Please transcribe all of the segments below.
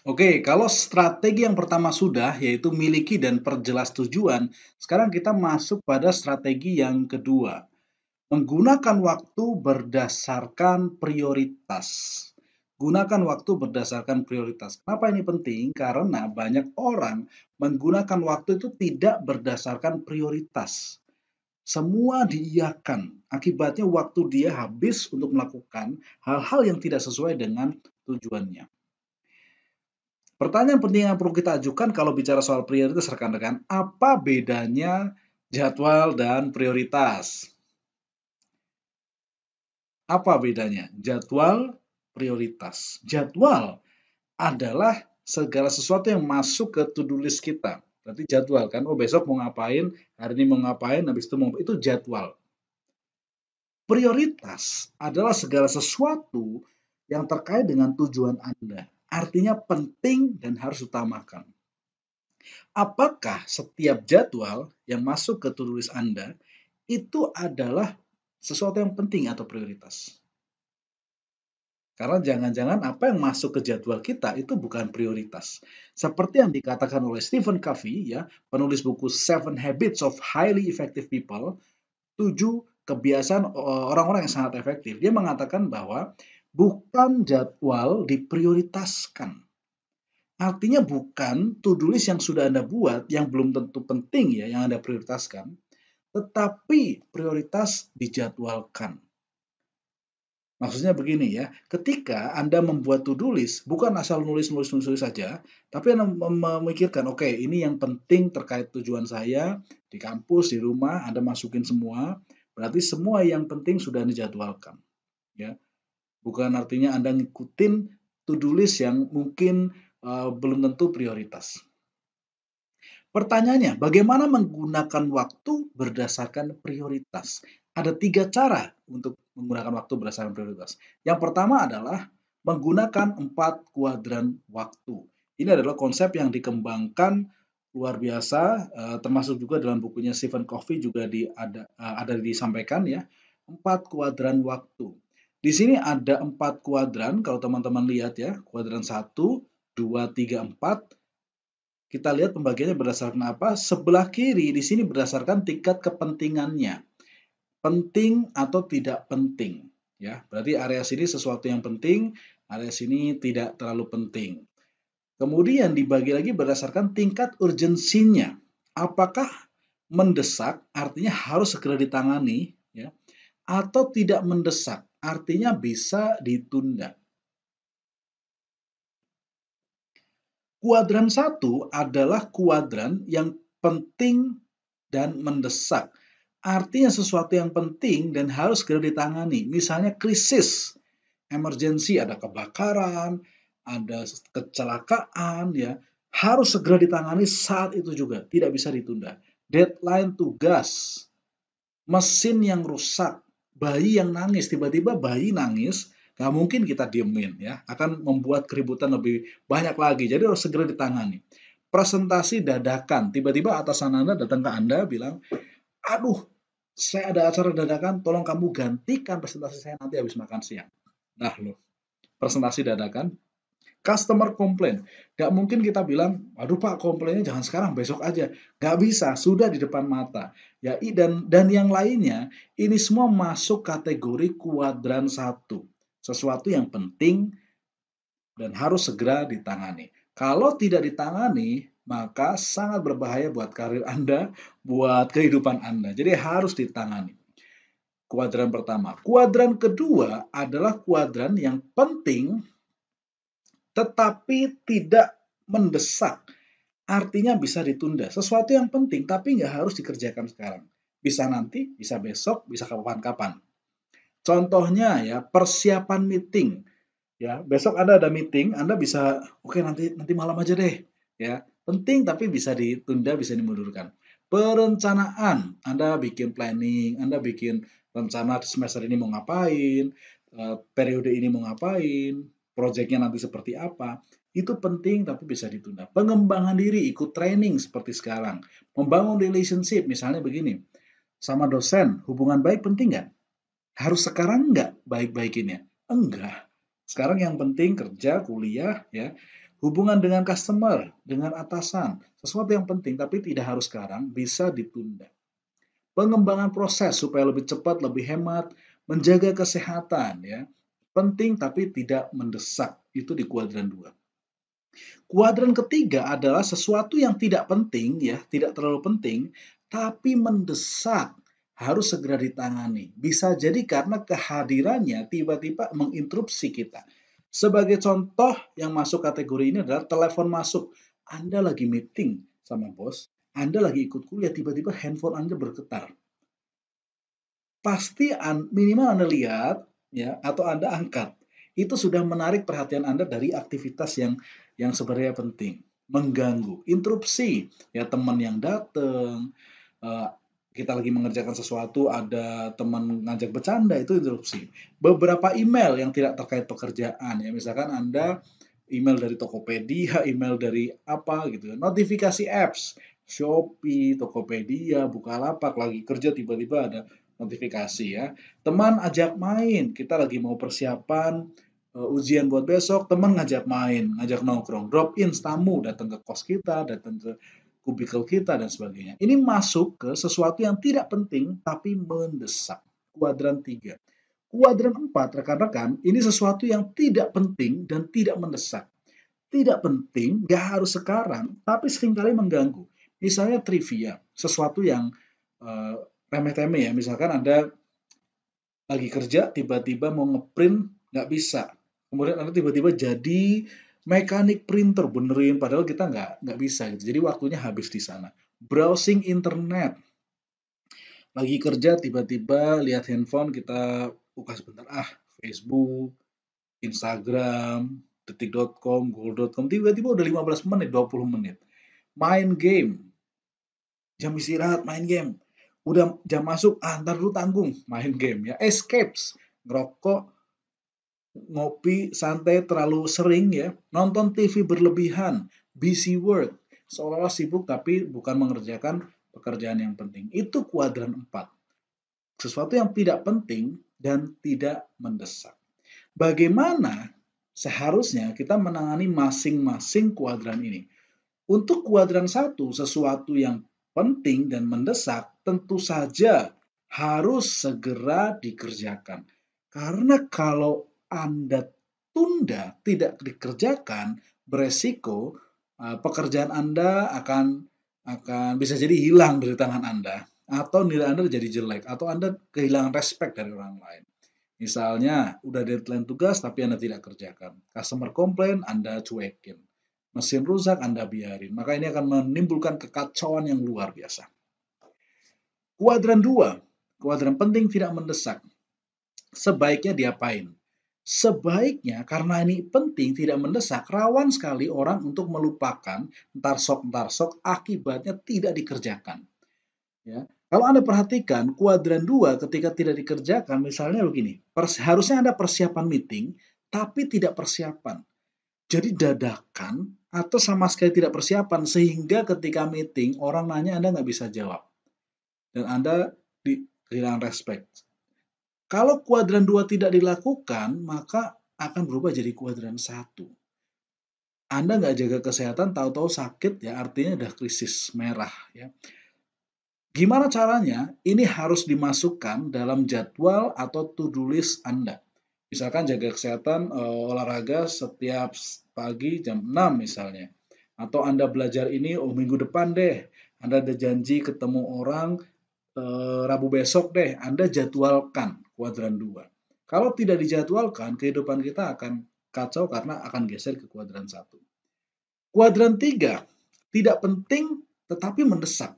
Oke, kalau strategi yang pertama sudah, yaitu miliki dan perjelas tujuan, sekarang kita masuk pada strategi yang kedua. Menggunakan waktu berdasarkan prioritas. Gunakan waktu berdasarkan prioritas. Kenapa ini penting? Karena banyak orang menggunakan waktu itu tidak berdasarkan prioritas. Semua diiyakan. Akibatnya waktu dia habis untuk melakukan hal-hal yang tidak sesuai dengan tujuannya. Pertanyaan penting yang perlu kita ajukan kalau bicara soal prioritas rekan-rekan, apa bedanya jadwal dan prioritas? Apa bedanya? Jadwal, prioritas. Jadwal adalah segala sesuatu yang masuk ke to-do list kita. Berarti jadwal kan, oh besok mau ngapain, hari ini mau ngapain, habis itu mau itu jadwal. Prioritas adalah segala sesuatu yang terkait dengan tujuan Anda. Artinya penting dan harus utamakan. Apakah setiap jadwal yang masuk ke to-do list Anda itu adalah sesuatu yang penting atau prioritas? Karena jangan-jangan apa yang masuk ke jadwal kita itu bukan prioritas. Seperti yang dikatakan oleh Stephen Covey, ya, penulis buku Seven Habits of Highly Effective People, 7 kebiasaan orang-orang yang sangat efektif. Dia mengatakan bahwa bukan jadwal diprioritaskan. Artinya bukan to-do list yang sudah Anda buat, yang belum tentu penting ya, yang Anda prioritaskan, tetapi prioritas dijadwalkan. Maksudnya begini ya, ketika Anda membuat to-do list, bukan asal nulis saja, tapi Anda memikirkan, oke, ini yang penting terkait tujuan saya di kampus, di rumah, Anda masukin semua, berarti semua yang penting sudah dijadwalkan, ya. Bukan artinya Anda ngikutin to-do list yang mungkin belum tentu prioritas. Pertanyaannya, bagaimana menggunakan waktu berdasarkan prioritas? Ada 3 cara untuk menggunakan waktu berdasarkan prioritas. Yang pertama adalah menggunakan 4 kuadran waktu. Ini adalah konsep yang dikembangkan luar biasa, termasuk juga dalam bukunya Stephen Covey juga ada disampaikan ya, 4 kuadran waktu. Di sini ada 4 kuadran, kalau teman-teman lihat ya, kuadran 1, 2, 3, 4. Kita lihat pembagiannya berdasarkan apa? Sebelah kiri di sini berdasarkan tingkat kepentingannya. Penting atau tidak penting. Ya, berarti area sini sesuatu yang penting, area sini tidak terlalu penting. Kemudian dibagi lagi berdasarkan tingkat urgensinya. Apakah mendesak, artinya harus segera ditangani, ya, atau tidak mendesak, artinya bisa ditunda. Kuadran 1 adalah kuadran yang penting dan mendesak. Artinya sesuatu yang penting dan harus segera ditangani. Misalnya krisis, emergency, ada kebakaran, ada kecelakaan, ya, harus segera ditangani saat itu juga, tidak bisa ditunda. Deadline tugas, mesin yang rusak, bayi yang nangis, tiba-tiba bayi nangis, nggak mungkin kita diemin ya, akan membuat keributan lebih banyak lagi, jadi harus segera ditangani. Presentasi dadakan, tiba-tiba atasan Anda datang ke Anda bilang, aduh, saya ada acara dadakan, tolong kamu gantikan presentasi saya nanti habis makan siang. Nah loh, presentasi dadakan, customer complaint. Nggak mungkin kita bilang, aduh Pak, komplainnya jangan sekarang, besok aja. Nggak bisa, sudah di depan mata. Ya, dan yang lainnya, ini semua masuk kategori kuadran 1. Sesuatu yang penting dan harus segera ditangani. Kalau tidak ditangani, maka sangat berbahaya buat karir Anda, buat kehidupan Anda. Jadi harus ditangani. Kuadran pertama. Kuadran kedua adalah kuadran yang penting tetapi tidak mendesak. Artinya bisa ditunda. Sesuatu yang penting tapi nggak harus dikerjakan sekarang. Bisa nanti, bisa besok, bisa kapan-kapan. Contohnya ya, persiapan meeting. Ya, besok Anda ada meeting, Anda bisa, oke nanti malam aja deh. Ya, penting tapi bisa ditunda, bisa dimundurkan. Perencanaan, Anda bikin planning, Anda bikin rencana semester ini mau ngapain, periode ini mau ngapain, proyeknya nanti seperti apa. Itu penting tapi bisa ditunda. Pengembangan diri, ikut training seperti sekarang. Membangun relationship, misalnya begini. Sama dosen, hubungan baik penting nggak? Harus sekarang nggak baik-baikinnya? Enggak. Sekarang yang penting kerja, kuliah, ya. Hubungan dengan customer, dengan atasan, sesuatu yang penting tapi tidak harus sekarang, bisa ditunda. Pengembangan proses supaya lebih cepat, lebih hemat, menjaga kesehatan ya. Penting tapi tidak mendesak. Itu di kuadran 2. Kuadran ketiga adalah sesuatu yang tidak penting ya, tidak terlalu penting, tapi mendesak, harus segera ditangani. Bisa jadi karena kehadirannya tiba-tiba menginterupsi kita. Sebagai contoh yang masuk kategori ini adalah telepon masuk. Anda lagi meeting sama bos, Anda lagi ikut kuliah, tiba-tiba handphone Anda bergetar. Pasti minimal Anda lihat ya atau Anda angkat. Itu sudah menarik perhatian Anda dari aktivitas yang sebenarnya penting, mengganggu, interupsi. Ya teman yang datang, kita lagi mengerjakan sesuatu, ada teman ngajak bercanda, itu interupsi. Beberapa email yang tidak terkait pekerjaan ya, misalkan Anda email dari Tokopedia, email dari apa gitu, notifikasi apps, Shopee, Tokopedia, Bukalapak, lagi kerja tiba-tiba ada notifikasi ya. Teman ajak main, kita lagi mau persiapan ujian buat besok, teman ngajak main, ngajak nongkrong, drop in tamu, datang ke kos kita, datang ke kubikel kita dan sebagainya. Ini masuk ke sesuatu yang tidak penting tapi mendesak. Kuadran 3. Kuadran 4, rekan-rekan, ini sesuatu yang tidak penting dan tidak mendesak. Tidak penting, nggak harus sekarang, tapi seringkali mengganggu. Misalnya trivia, sesuatu yang uh, remeh-temeh ya. Misalkan Anda lagi kerja, tiba-tiba mau ngeprint, nggak bisa. Kemudian Anda tiba-tiba jadi mekanik printer, benerin, padahal kita nggak bisa. Gitu. Jadi waktunya habis di sana. Browsing internet, lagi kerja tiba-tiba lihat handphone, kita buka sebentar, Facebook, Instagram, detik.com, goal.com, tiba-tiba udah 15 menit, 20 menit. Main game, jam istirahat main game. Udah jam masuk, ntar dulu tanggung, main game ya. Escapes, ngerokok, ngopi, santai terlalu sering ya. Nonton TV berlebihan, busy work, seolah-olah sibuk tapi bukan mengerjakan pekerjaan yang penting. Itu kuadran 4. Sesuatu yang tidak penting dan tidak mendesak. Bagaimana seharusnya kita menangani masing-masing kuadran ini? Untuk kuadran 1, sesuatu yang penting dan mendesak tentu saja harus segera dikerjakan. Karena kalau Anda tunda, tidak dikerjakan, beresiko pekerjaan Anda akan bisa jadi hilang dari tangan Anda, atau nilai Anda jadi jelek, atau Anda kehilangan respect dari orang lain. Misalnya, udah deadline tugas tapi Anda tidak kerjakan. Customer komplain, Anda cuekin. Mesin rusak, Anda biarin. Maka ini akan menimbulkan kekacauan yang luar biasa. Kuadran 2, kuadran penting tidak mendesak. Sebaiknya diapain? Sebaiknya karena ini penting tidak mendesak, rawan sekali orang untuk melupakan, entar sok akibatnya tidak dikerjakan. Ya. Kalau Anda perhatikan kuadran 2 ketika tidak dikerjakan, misalnya begini, harusnya Anda persiapan meeting, tapi tidak persiapan. Jadi dadakan atau sama sekali tidak persiapan, sehingga ketika meeting orang nanya Anda nggak bisa jawab. Dan Anda kehilangan respect. Kalau kuadran 2 tidak dilakukan, maka akan berubah jadi kuadran 1. Anda nggak jaga kesehatan, tahu-tahu sakit, ya artinya udah krisis merah. Ya. Gimana caranya? Ini harus dimasukkan dalam jadwal atau to-do list Anda. Misalkan jaga kesehatan olahraga setiap pagi jam 6 misalnya. Atau Anda belajar ini minggu depan deh. Anda ada janji ketemu orang Rabu besok deh. Anda jadwalkan kuadran 2. Kalau tidak dijadwalkan, kehidupan kita akan kacau karena akan geser ke kuadran 1. Kuadran 3, tidak penting tetapi mendesak.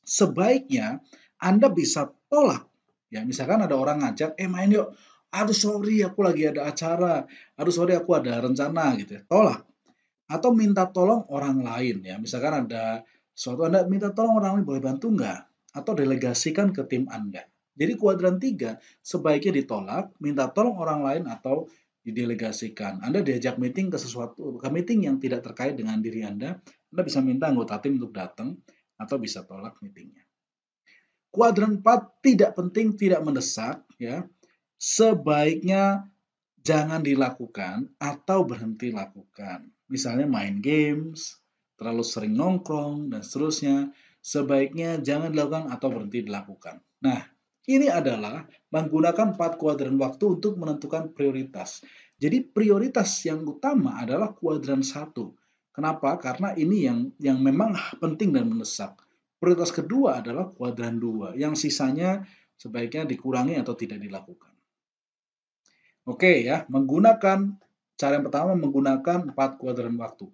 Sebaiknya Anda bisa tolak. Ya, misalkan ada orang ngajak, main yuk. Aduh sorry aku lagi ada acara. Aduh sorry aku ada rencana gitu ya. Tolak. Atau minta tolong orang lain ya. Misalkan ada suatu Anda minta tolong orang lain, boleh bantu nggak? Atau delegasikan ke tim Anda. Jadi kuadran 3 sebaiknya ditolak, minta tolong orang lain atau didelegasikan. Anda diajak meeting ke meeting yang tidak terkait dengan diri Anda bisa minta anggota tim untuk datang atau bisa tolak meetingnya. Kuadran 4 tidak penting, tidak mendesak ya. Sebaiknya jangan dilakukan atau berhenti lakukan. misalnya main games, terlalu sering nongkrong, dan seterusnya, sebaiknya jangan dilakukan atau berhenti dilakukan. Nah, ini adalah menggunakan 4 kuadran waktu untuk menentukan prioritas. Jadi prioritas yang utama adalah kuadran 1. Kenapa? Karena ini yang memang penting dan mendesak. Prioritas kedua adalah kuadran 2, yang sisanya sebaiknya dikurangi atau tidak dilakukan. Oke ya, cara yang pertama menggunakan 4 kuadran waktu.